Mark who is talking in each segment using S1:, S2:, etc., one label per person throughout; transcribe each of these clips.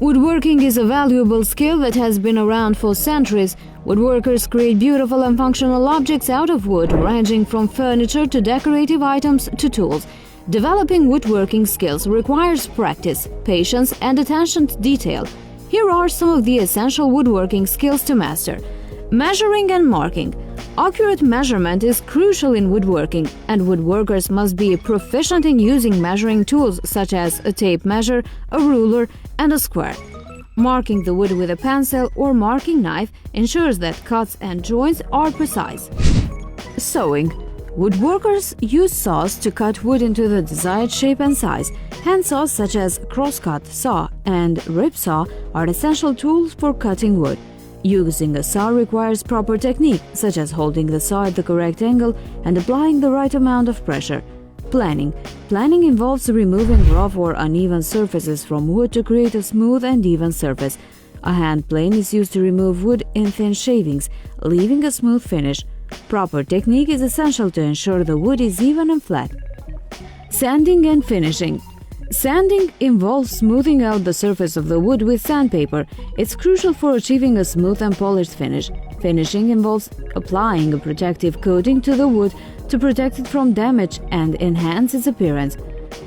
S1: Woodworking is a valuable skill that has been around for centuries. Woodworkers create beautiful and functional objects out of wood, ranging from furniture to decorative items to tools. Developing woodworking skills requires practice, patience, and attention to detail. Here are some of the essential woodworking skills to master. Measuring and marking. Accurate measurement is crucial in woodworking, and woodworkers must be proficient in using measuring tools such as a tape measure, a ruler, and a square. Marking the wood with a pencil or marking knife ensures that cuts and joints are precise. Sewing. Woodworkers use saws to cut wood into the desired shape and size. Hand saws such as crosscut saw and rip saw are essential tools for cutting wood. Using a saw requires proper technique, such as holding the saw at the correct angle and applying the right amount of pressure. Planing. Planing involves removing rough or uneven surfaces from wood to create a smooth and even surface. A hand plane is used to remove wood in thin shavings, leaving a smooth finish. Proper technique is essential to ensure the wood is even and flat. Sanding and finishing. Sanding involves smoothing out the surface of the wood with sandpaper. It's crucial for achieving a smooth and polished finish. Finishing involves applying a protective coating to the wood to protect it from damage and enhance its appearance.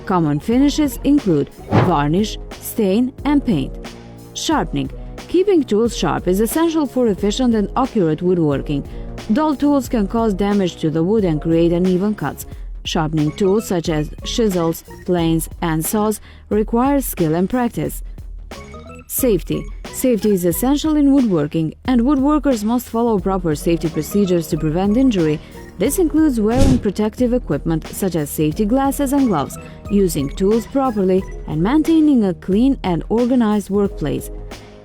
S1: Common finishes include varnish, stain, and paint. Sharpening. Keeping tools sharp is essential for efficient and accurate woodworking. Dull tools can cause damage to the wood and create uneven cuts. Sharpening tools such as chisels, planes, and saws require skill and practice. Safety. Safety is essential in woodworking, and woodworkers must follow proper safety procedures to prevent injury. This includes wearing protective equipment such as safety glasses and gloves, using tools properly, and maintaining a clean and organized workplace.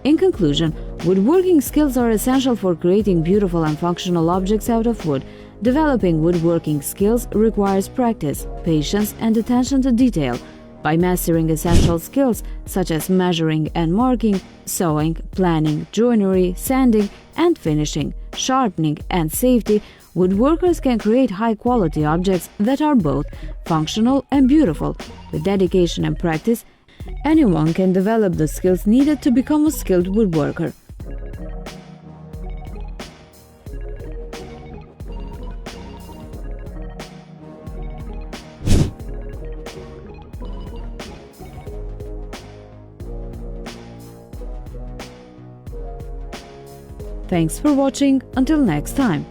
S1: In conclusion, woodworking skills are essential for creating beautiful and functional objects out of wood. Developing woodworking skills requires practice, patience, and attention to detail. By mastering essential skills such as measuring and marking, sewing, planing, joinery, sanding and finishing, sharpening, and safety, woodworkers can create high-quality objects that are both functional and beautiful. With dedication and practice, anyone can develop the skills needed to become a skilled woodworker. Thanks for watching. Until next time.